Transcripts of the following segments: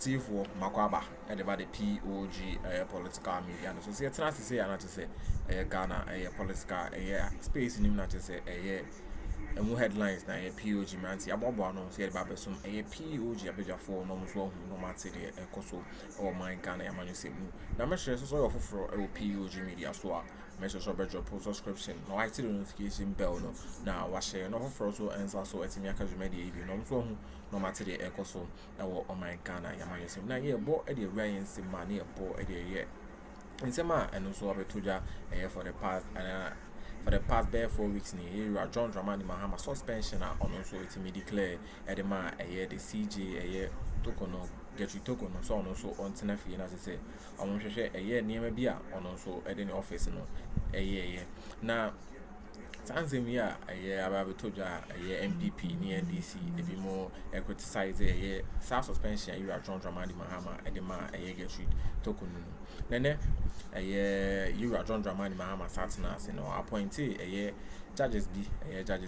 Tifo Makwaba about the POG political media. So see, it's not to say, and not to say, Ghana, political, space in him, not to say, and more headlines now, POG Manti, Abobo, no, say about some POG, a bit for no matter the Koso or my Ghana, and you say, now, I'm sure so for POG media, so measures of better subscription, no active notification bell, no, now, was share no for also and also at Miaka media, no matter the Koso or my Ghana, and you say, now, yeah, bought Eddie Ryan, some money, bought Eddie, yeah. In Sema, and also a betuja for the past bare 4 weeks near John Dramani Mahama suspension on also it me declare Edema a year the CJ a year tokono get you tokono so on also on Tenafi and as I say on a year near Bia on also at any office no a year now Tanzania a year about toja a year MPP near DC a bit more criticize a year self suspension you are John Dramani Mahama Edema a year get you tokono Nene a year you are John Dramani Mahama Satinas, appointee a year judges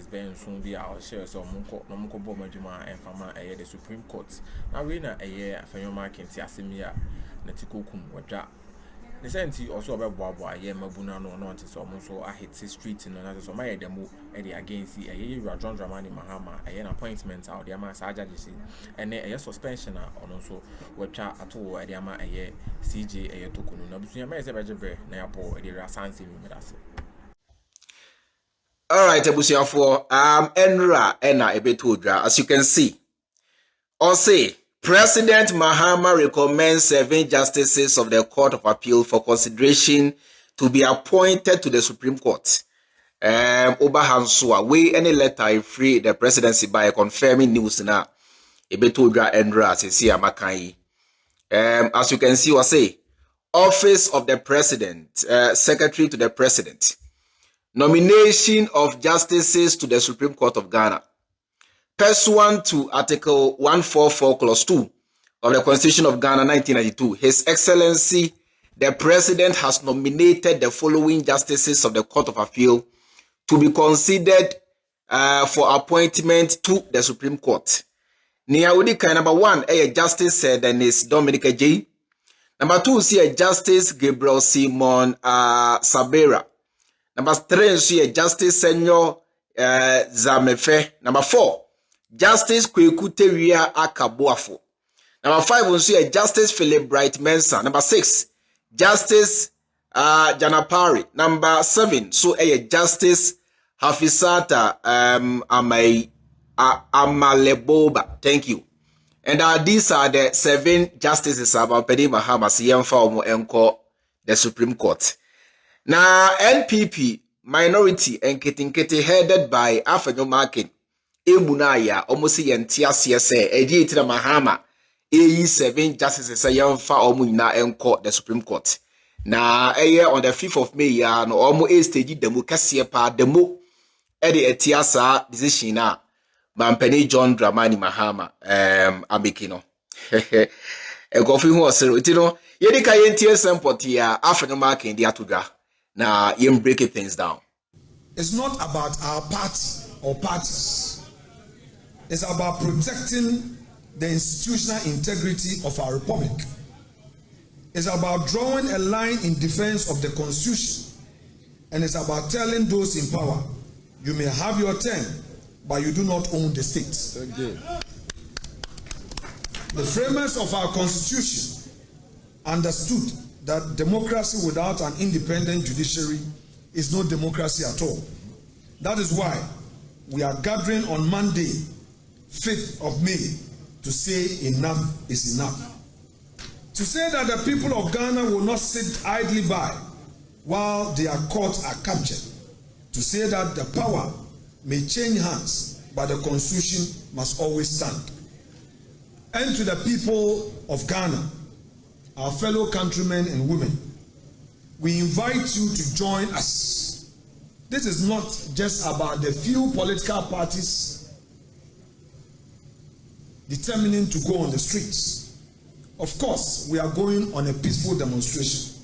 Ben soon be our share so Monko Bomajuma and Fama a year the Supreme Court. Now we a year Afény0 marking Tiasimia Netikokum Waja. The same also about Baba a year Mabuna no notice almost so I hit street in another so my demo against a year you are John Dramani Mahama a year appointment out the Ama judges and a year suspension on also Wacha at all at the Ama a year CJ a year Tokunu. No, between my Zebebre, Napo, a year Sansi Midasi. All right, Ebusia for Enra Ena Ebetudra, as you can see. Or say President Mahama recommends 7 justices of the Court of Appeal for consideration to be appointed to the Supreme Court. Obahansua, we any letter free the presidency by confirming news now. Ebetudra Enra Sisi Amakai. As you can see, or say Office of the President, Secretary to the President. Nomination of justices to the Supreme Court of Ghana. Pursuant to Article 144 Clause 2 of the Constitution of Ghana 1992, His Excellency, the President has nominated the following justices of the Court of Appeal to be considered for appointment to the Supreme Court. Niaudika number 1, a Justice Dennis Dominic J. Number 2, see a Justice Gabriel Simon Sabera. Number 3, see a Justice Senor Zamefe. Number 4, Justice Kwekuteria Akabuafo. Number 5, we see a Justice Philip Bright Mensah. Number 6, Justice Janapari. Number 7, so a Justice Hafisata Amaleboba. Thank you. And these are the 7 justices about Penny Mahama Siyamfa Enko, the Supreme Court. Now, NPP minority and Ketinkete headed by Afény0 marking Emunaya almost yentia CSA Editha Mahama 7 justices Siyamfa Omuna Enko, the Supreme Court. Now, a year on the 5th of May, no almost stage democracy pa demo Eddie Etiasa decision na Mampeni John Dramani Mahama Amikino. Ekofi hu osero itino yedika yentie sempoti ya Afény0 marking dia tudra na yem break things down. It's not about our party or parties. It's about protecting the institutional integrity of our republic. It's about drawing a line in defense of the Constitution. And it's about telling those in power, you may have your turn, but you do not own the state. Okay. The framers of our Constitution understood that democracy without an independent judiciary is no democracy at all. That is why we are gathering on Monday, 5th of May, to say enough is enough. To say that the people of Ghana will not sit idly by while their courts are captured. To say that the power may change hands, but the Constitution must always stand. And to the people of Ghana, our fellow countrymen and women, we invite you to join us. This is not just about the few political parties determining to go on the streets. Of course, we are going on a peaceful demonstration.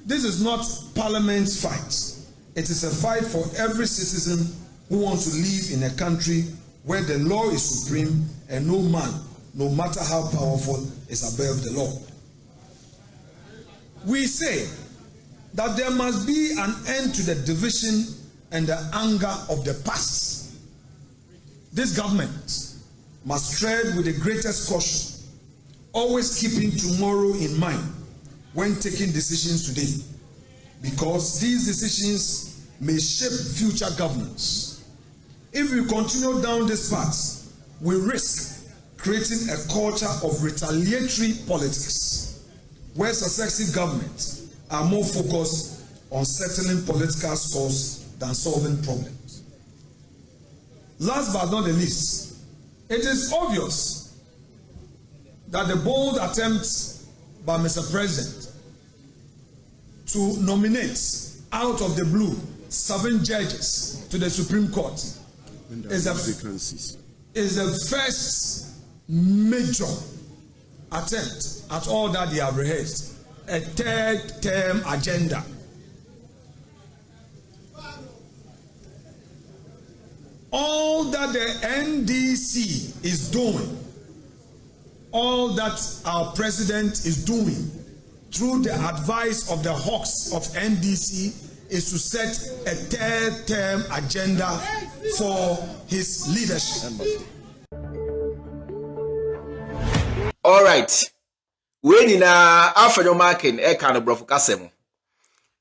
This is not Parliament's fight. It is a fight for every citizen who wants to live in a country where the law is supreme and no man no matter how powerful, is above the law. We say that there must be an end to the division and the anger of the past. This government must tread with the greatest caution, always keeping tomorrow in mind when taking decisions today, because these decisions may shape future governance. If we continue down this path, we risk creating a culture of retaliatory politics, where successive governments are more focused on settling political scores than solving problems. Last but not the least, it is obvious that the bold attempt by Mr. President to nominate out of the blue 7 judges to the Supreme Court is the first major attempt at all that they have rehearsed, a 3rd term agenda. All that the NDC is doing, all that our president is doing through the advice of the hawks of NDC is to set a 3rd term agenda for his leadership. All right. When in Afény0 marking a kind of brofo kasemo.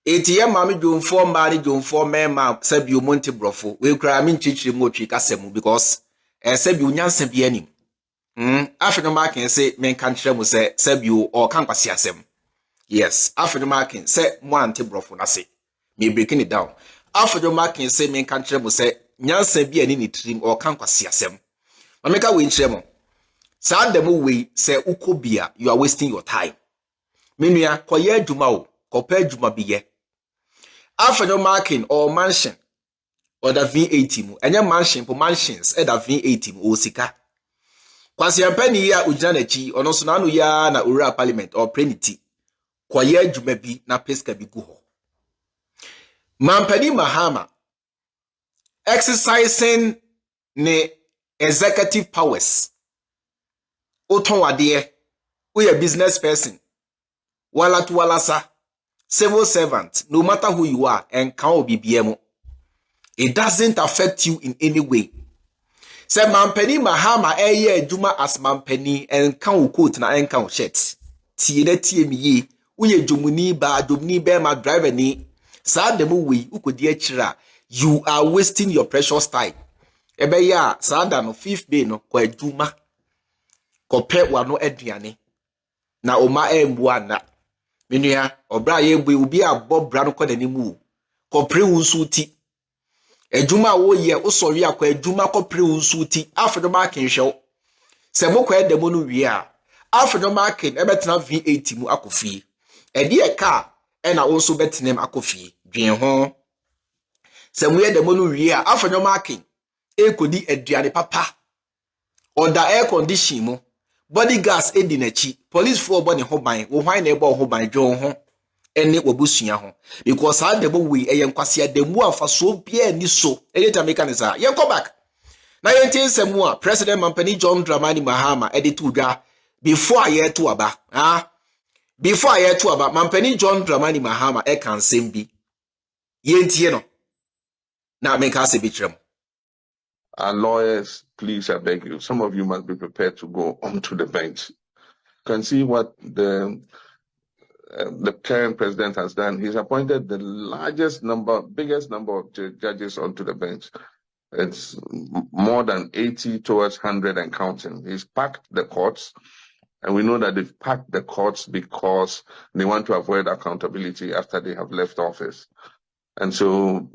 ATM mami jomfo mari jomfo mema sebi umonte brofo. We cry min chichi mochi kasemo because sebi unyanse bianim. Afény0 marking say men kanchire mo say sebi or kankwasi asem. Yes, Afény0 marking say mo ante brofo na say. Me breaking it down. Afény0 marking say men kanchire mo say nyanse biani ni trim or kankwasi asem. Mameka we nchire mo. Sa demo we say ukobia, you are wasting your time. Minua koye adwuma o, kope adwuma biye. Afény0 marking or mansion or the V80 mu, enye mansion po mansions e da V80 mu o sika. Kwasi ampani ya ujina na chi, ono so nanu ya na ura parliament or prenity. Koye adwuma bi na peska bi gu ho. Mampani Mahama exercising ne executive powers. Oton wade, we a business person. Wala tu wala sa, civil servant, no matter who you are, and can be BMO. It doesn't affect you in any way. Say Mampani Mahama eye juma as Mampani and can quote na and can shet. Tie mi uye jumuni ba jumni be ma driver ni. Sa demu we ukodi chira. You are wasting your precious time. Ebe ya sa da no 5th day no kwa juma. Kope wano eduane na oma embu na menua obra ye bu ubi abo bra no kwada nimu kopre unsuti ejuma wo ye usori akwa ejuma kopre unsuti Afény0 marking hwe se mokwa edemo no wi a Afény0 marking ebetena V80 mu akofi edi e ka e na onso betenem akofi dwen ho se mu edemo no wi a Afény0 marking ekodi eduane papa oda air condition mu body gas edi nachi police for body hoban wo hwan na ebo hoban dwon ho ene wabusua ho because how the we eye nkwase ademu afa so bia ni so eleta mekanisa yen go back na yen tin semu a president Mampani John Dramani Mahama editu dwa before aye to aba before aye to aba Mampani John Dramani Mahama e kan sembi yen tie no na meka se bitrem. And lawyers, please, I beg you, some of you must be prepared to go onto the bench. You can see what the current president has done. He's appointed the biggest number of judges onto the bench. It's more than 80 towards 100 and counting. He's packed the courts, and we know that they've packed the courts because they want to avoid accountability after they have left office. And so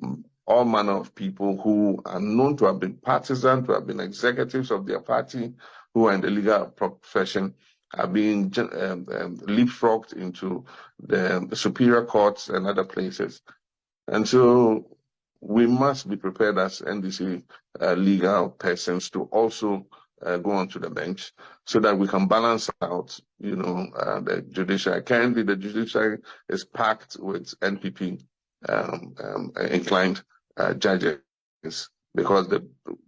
all manner of people who are known to have been partisan, to have been executives of their party, who are in the legal profession, are being leapfrogged into the superior courts and other places. And so we must be prepared as NDC legal persons to also go onto the bench so that we can balance out, the judiciary. Currently, the judiciary is packed with NPP inclined judges because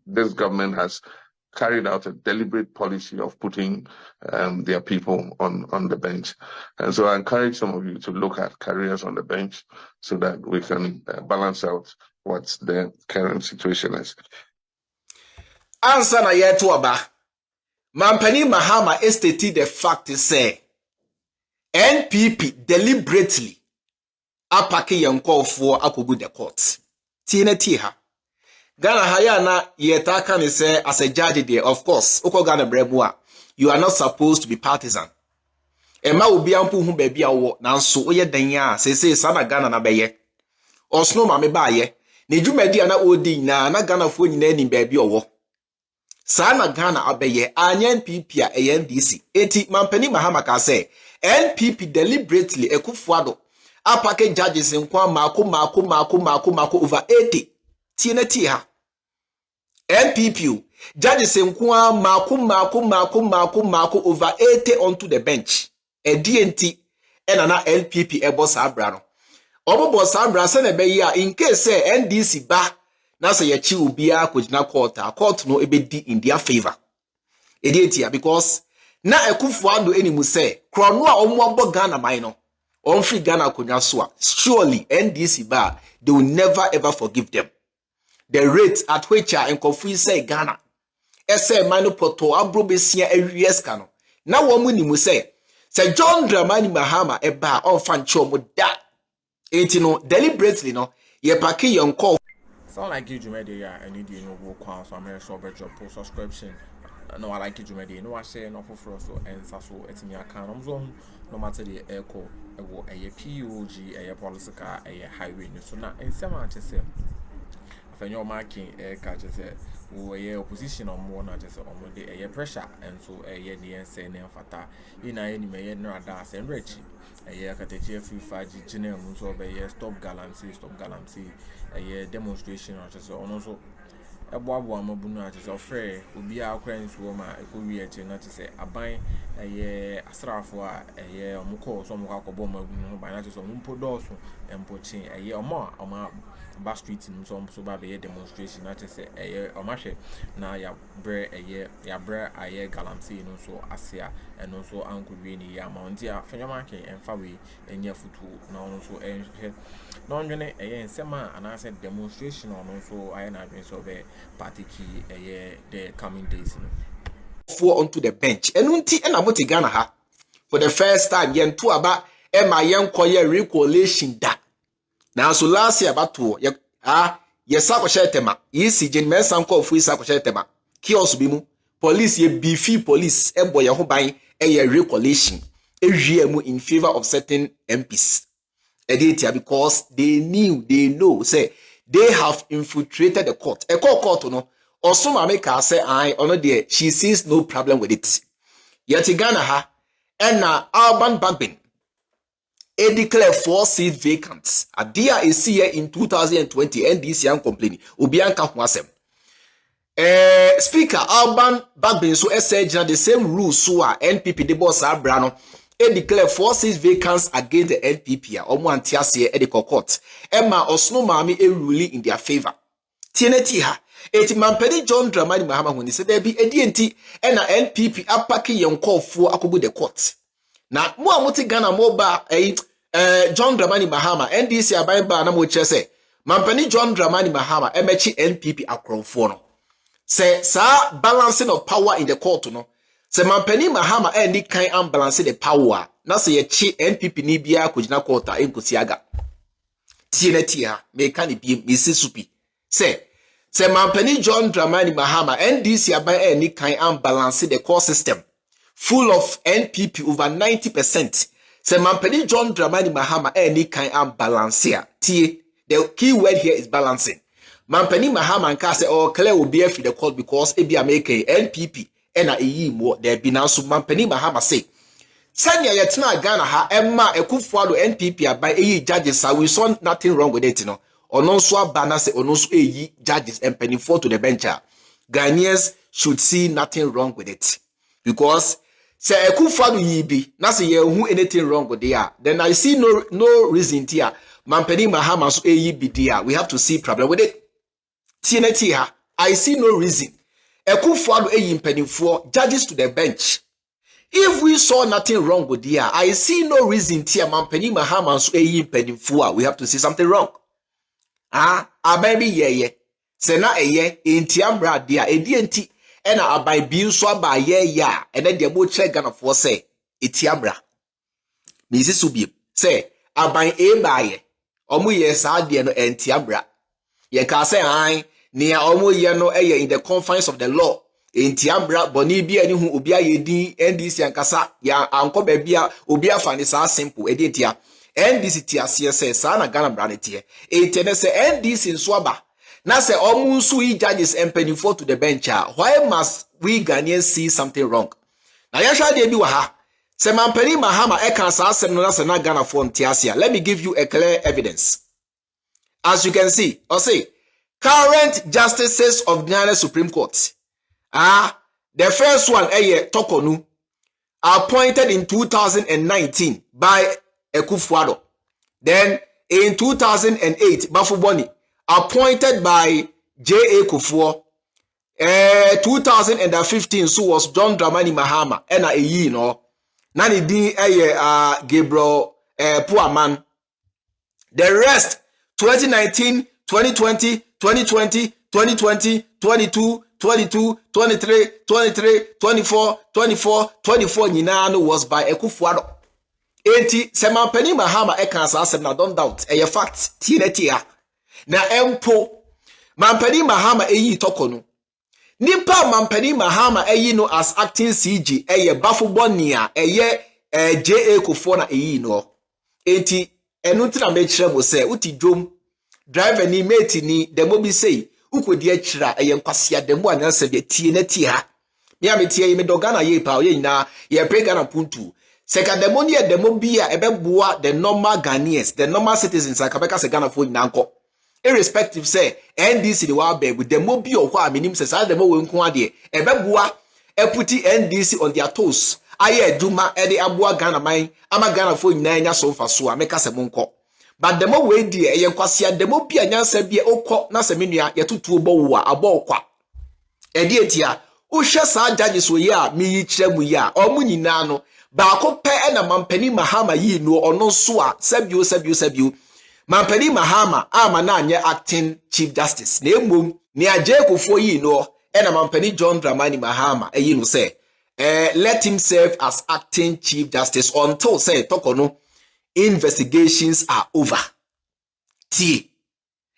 this government has carried out a deliberate policy of putting their people on the bench. And so I encourage some of you to look at careers on the bench so that we can balance out what the current situation is. Answer na yetu aba. Mampani Mahama stated the fact say NPP deliberately apake yankofo akogu the court. Tiene ha. Ghana haya na yetaka ni say as a judge there, of course, uko Ghana bremua, you are not supposed to be partisan. Ema ubi ampu hu baby awo nanso oye danya say sana Ghana na beye. Osno mame baye. Ne dwumadi ana odi na Ghana fo nyina ni baby owo. Sana Ghana abeye anya NPP a NDC. Eti Mampani Mahama ka say NPP deliberately Akuffo Addo apake judges nkwa mako over 80. Tiene ha. NPP judges nkwa mako over 80 onto the bench. DNT na NPP ebo sabra no. Obo sabra se na be ya in case say NDC ba na say ye chi obi akogina court no ebedi in their favor. Edientia because na Akuffo Addo enimu say krono a omo abo Ghana man no on free Ghana konya so surely NDC ba they will never ever forgive them. The rate at which and Kofi say Ghana ese manu poto abro besia awies ka no na wo mu nimu say John Dramani Mahama eba on fan chomo da enti no deliberately no ye pake yon call. Sound like you media and you know go so I'm sure bet your post subscription. No, I like you media. No, I say no for so and so etimi account zone no matter the echo a POG a political a highway so na in some say Afény0 marking catch say we opposition on more not just on the pressure and so a year the say na fata ina any me no ada say rich a year katechi FIFA general so be stop galamsey a year demonstration or just also eboabo amabunu just ofre obi akra nsuo ma ekowi eche na say aban a asrafo a omukọ so omukọ akọbọ mabunu no ba na just ompo doso empochin a omo Back street in some so be demonstration na say omahwe na ya bre ya bre aye galamsey no so asia and also ankowie ni ya mounti Afény0 marking and fawe enya futu na ono so ehwe no nwene nsema anase demonstration ono so aye na adwen so be party key the coming days for onto the bench enunti na moti Ghana ha for the first time yentu aba ema yenkoye recollation da. Now so last year about to yes tema yisi jenmen sanko fu isa tema kiosk bi mu police ye beefy police ebo ye ho ban recollation mu in favor of certain MPs because they know say they have infiltrated the court court no osoma make her say I ono there she sees no problem with it yet Ghana ha na urban bagbin declare 4 seats vacant. Adia is here in 2020 NDC and complaining. Obianka Huasem. Speaker Alban Bagbin so the same rules so NPP the boss Abrano. Declare 4 seats vacant against the NPP. Omo antiase e the court. Emma Osno Mami a ruling in their favor. Tieneti ha. Eti Mampani John Dramani Mahama when he said there be DNT and NPP apaki Akuffo akobu the court. Na mo amuti Ghana moba John Dramani Mahama NDC abayba na mo chese Mampani John Dramani Mahama emechi NPP Akroma no say sa balancing of power in the court no say Mampani Mahama any kind am balance the power na say ye NPP ni bia kojina court enkosiaga tieneti ha me kan bi misi supi say Mampani John Dramani Mahama NDC abay any kind am balance the court system full of NPP over 90%. Say Mampani John Dramani Mahama any kind of balance here. The key word here is balancing. Mampani Mahama and say clear will be for the court because ebi ameke NPP and a more there be now so Mampani Mahama say. Sanya yetina Ghana ha emma Akuffo Addo NPP by judges we saw nothing wrong with it no. Ono so bana say ono so judges and penny for to the bench. Ghanaians should see nothing wrong with it because say Akuffo Addo yibi na say ye hu anything wrong with there then I see no reason here Mampani Mahama so yibi there we have to see problem with it tieneti ha I see no reason Akuffo mpanimfoɔ judges to the bench. If we saw nothing wrong with here, I see no reason tia mampani Mahama so mpanimfoɔ. We have to see something wrong. Ababi ye. Sena entiambra dia enti ena abai bi nso aba ya ene de mo che Ghanafoɔ say etiambra. Misi subie say abai baye. Omo ye saa de no entiambra. Ye ka say han nia omo ye no in the confines of the law. Entiambra boni bia ni hu obi ayedi NDC ankasa ya anko ba bia obi afa ni saa simple edentia NDC tiase say saa na Ghana bra ne tie etene say NDC nso aba na say omunsu yi judges empanifo to the bench. Why must we Ghanaians see something wrong? Na yasha de bi wa ha say mampani Mahama e kan saa asem no na say na Ghana for ntiase. Let me give you a clear evidence. As you can see, or say current justices of Ghana Supreme Court. The first one, Tokonu, appointed in 2019 by Akuffo. Then in 2008, Bafuboni, appointed by J.A. Akuffo. 2015, so was John Dramani Mahama, no. Nani di Gabriel Puaman. The rest, 2019, 2020, 2020, 2020, 22, 22, 23, 23, 24, 24, 24 nyinaa was by Akuffo. Enti se mampani Mahama e kan asem na don't doubt a fact tie na empo mampani Mahama eyi tokono nipa mampani Mahama eyi no as acting CG Bafuboni J.A. Akuffo na eyi no. Enti enu tira me kire mo se uti dwom driver ni mate ni demo bi sei ukodi akira nkwase ademo anyansa bi tie na tie ha me ametie me dogana ye pa ye nyina ye prega na puntu seka demo ni demo bi a ebeboa the normal Ghanaians, the normal citizens akabeka se Ghana fo nyina nko irrespective say NDC the wa beg with demo bi o kwa minim se sa demo we nko ade ebeboa eputi NDC on their toes aye aduma e de aboa Ghana man ama Ghana fo nyina nya so fa so ameka se monko. But the more we dear, a yanquasia, the more pianya said be oko, Nasamina, Yatutu boa, a boqua. A dear tia, Ushas our judges were ya, me chemuya, or muninano, Bako pe and a mampeni Mahama ye no or no swa, sebu. Mampeni Mahama, Amananya acting Chief Justice, name near Jacob for ye no, and a mampeni John Dramani Mahama, a you say, let him serve as acting Chief Justice until say Tokono. Investigations are over. T.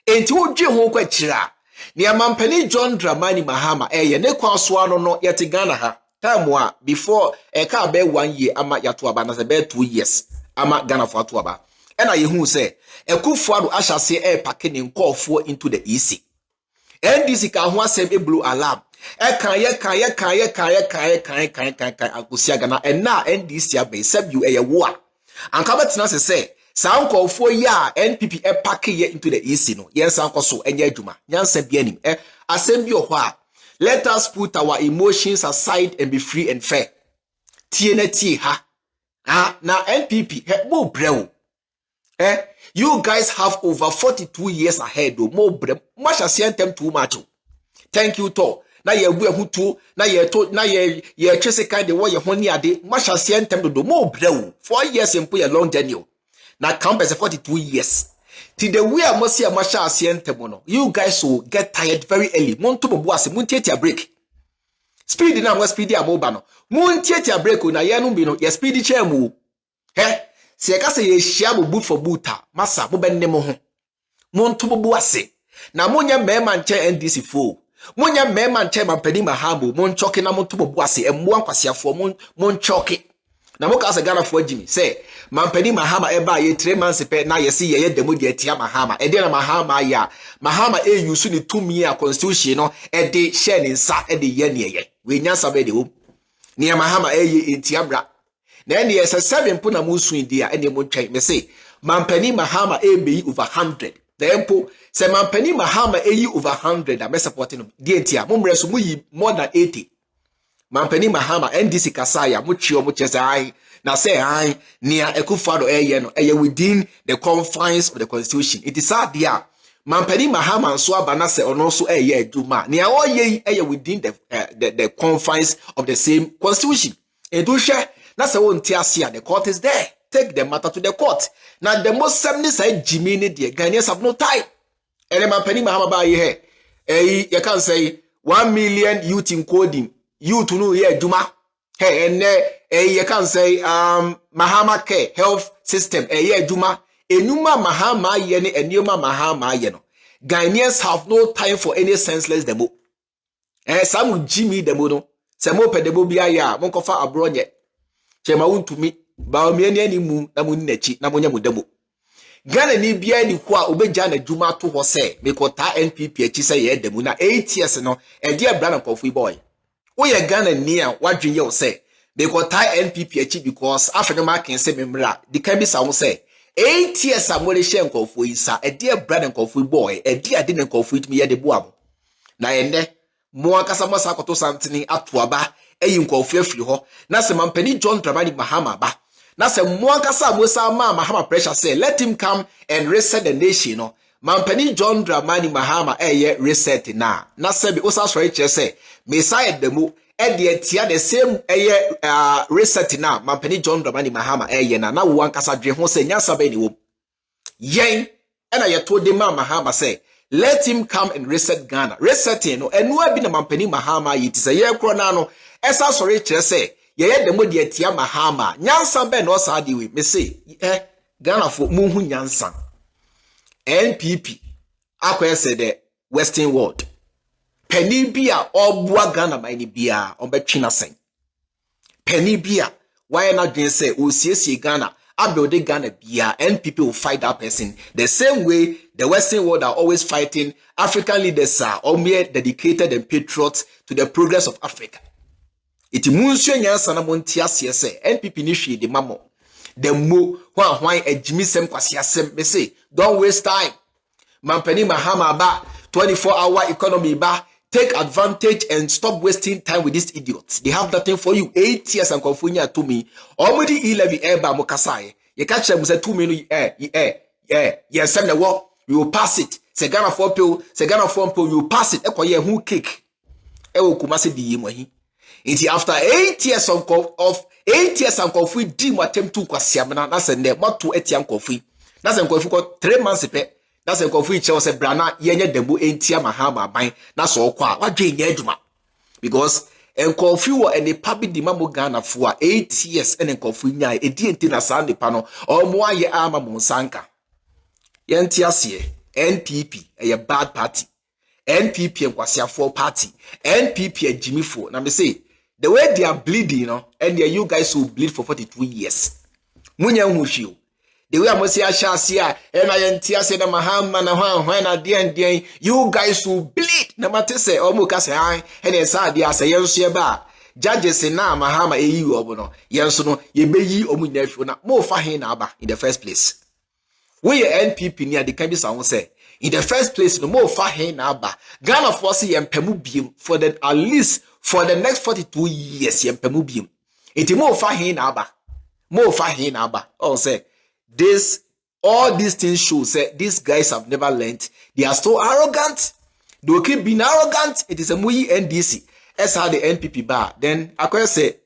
Enti oje ho kwachira. Ni amampani John Dramani Mahama ne kwasoano no yete Ghana ha. Time before ka be 1 year ama yato aba na se be 2 years ama Ghana for ato aba. Na ye hu se Akuffo ahyase pake ne nkofo into the EC. NDC ka ho asem blue alarm. Kan akusia Ghana na NDC abe sabu wo a Ankabatina say, Sound call for ya NPP pack ye into the EC no. Yes, Uncle so enya juma. Nyanse bianim. Assembly of wa. Let us put our emotions aside and be free and fair. TNT ha. Na NPP mo brew. You guys have over 42 years ahead o mo brew. Much as them too much. Thank you to. Na ye bu ehutu na ye twese kan de wo ye honi ade machase entem do mo brew 4 years empo ye long journey na campus 42 years till the way amosi machase entem no you guys will get tired very early monto bobo ase muntiatia break speed na mo speed amoba no muntiatia break na ye no bi no ye speed chairmu se ye ka se ye hia boot for boota masa bo benne mo ho monto bobo ase na monya mema nche NDC fo Munya mema nche mampeni Mahama monchoke na monto bobo ase emwa nkwasiafo monchoke na moka ase Ghana fo agimi say mampeni Mahama eba ye 3 months pe na ye si ye demo de atia Mahama e de na Mahama use ni 2 year constitution no e de share ni nsa e de ye ne ye we nyansa be de wo ni Mahama entiabra na ne ye 7 mpo na musu india e ne montwe me say mampeni Mahama be over 100 the empo se mampeni Mahama over 100 am supporting him. Dientia mumreso muyi more than 80. Mampeni Mahama NDC kasaya muchio mucheza na say ai near Akuffo no within the confines of the constitution. It is sad there. Mampani Mahama nso abana se ono so eye adwuma ne a oye eye within the confines of the same constitution. Edu hwe na se wonti ase a the court is there. Take the matter to the court. Now the most semni say Jimmy ne the Ghanaians have no time. And Mampani Mahama ba ye you can say 1 million youth in coding. Youth no ye adwuma. Hey and you can say Mahama care health system ye adwuma. Enuma Mahama ye ne enuma Mahama ye no. Ghanaians have no time for any senseless demo. Some Jimmy demo no. Se mo pe demo bia ya mo kofa abro nye. Che ma wuntumi Bawumia ni animu na mo nnachi na mo nya mo demo. Ghana ni bia ni ko a obegya na dwuma to ho se me ko ta NPP achi se ye demo na 8 years no e dia bra na kofu boy. Wo ye Ghana ni a wadwen ye wo se me ko ta NPP achi because afenyo ma ken se memra di kan bi sa wo se 8 years a mo re hye kofu isa e dia bra na kofu boy e dia de na kofu itimi ye de bo am. Na ende mo akasa masa akoto santini atoaba eyi kofu afiri ho na se Mampani John Dramani Mahama ba. Na se mwankasa Musa Mahama pressure say let him come and reset the nation no. Mampani John Dramani Mahama reset na. Na se bi usa sorry che say Messiah demo de tia the same reset na Mampani John Dramani Mahama na wankasa dwe ho say nyansa ba ni wo. Yen na ye told the Mahama say let him come and reset Ghana. Resetting no enu abi na Mampani Mahama yi ti say ye kro na no esa sorry che say ye demo de tia Mahama nyansa be no sa de we me say Ghana for munhu nyansa NPP akwa say the western world penny bia obua Ghana mani bia obetwina sen penny bia why not dwen say o siesie Ghana abuild Ghana bia NPP will fight that person the same way the western world are always fighting African leaders are only dedicated and patriots to the progress of Africa. Iti munsuo nyansa na monti ase se NPP ni hwe de mamo the mo hwan ajimisem kwasiasem me say don't waste time. Mampani Mahama ba 24-hour economy ba take advantage and stop wasting time with these idiots. They have nothing for you. 8 years and confunya to me already 11 eba mo kasaye ye ka chere mo say 2 me no yes some the war we will pass it. Se Ghana for people you will pass it. Ekoye hu cake e wo kumase di yemo hi. Inti after 8 years of 8 years and coffee dim attempt to kwasiamna na sende moto etiam coffee na sen coffee ko 3 months pe na sen coffee che se brana yenye dembo entia Mahama ban na so kwa wadwe nya aduma because en coffee wo ene pabi di mamo Ghana fo a 8 years ene coffee nya edi enti na sa nipa no omo aye ama mo sanka yenti ase NPP a bad party NPP en kwasiafo party NPP a jimifo na me say the way they are bleeding, you know, and you guys will bleed for 42 years. Munya hushio. The way I must say Ashasia, and I entia say the Mahama na when at the end, you guys will bleed. No matter say, Omukase, and then Sadia say, Yensiaba. Judges say na Mahama EU obono. Yensono, ye be ye omunefuna, more fahinaba in the first place. We NPP near the Kambis I will say. In the first place, no more fahinaba. Ghana force and Pemubium for the at least for the next 42 years, Yempemubium. It more fahin aba. Oh, say this, all these things show say these guys have never learned. They are so arrogant. They will keep being arrogant. It is a muy NDC. As how the NPP bar. Then I can say,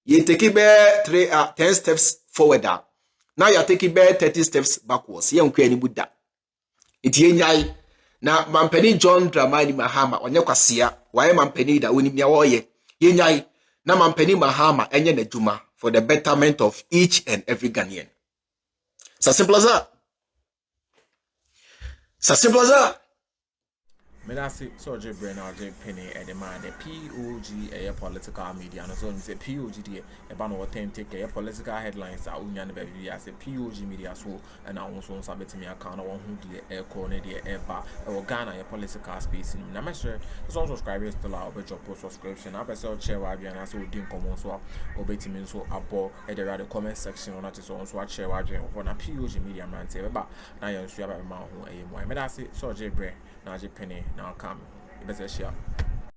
you take it 10 steps forward. Now you are taking 30 steps backwards. You don't care any Buddha. It yenyai. Na Mampani John Dramani Mahama onye kwasia wae Mampani da woni mia woye yenyai na Mampani Mahama enye na dwuma for the betterment of each and every Ghanaian. So simple as that. So simple as that. Me da say so je brain or je penny e de man the POG political media no so say POG de e ba no authentic political headlines a unya ne ba bi as POG media so and I also sabetimi account na won hu de e call ne de e ba e Ghana your political space na me sure so subscribers still out be drop subscription na be so share wa bia na so din komo so obetimi so abo e de the comment section na so share wa bia for na POG media man say ba na yan so ya ba ma hu e mo me da say so je brain na je penny now come. Let's share.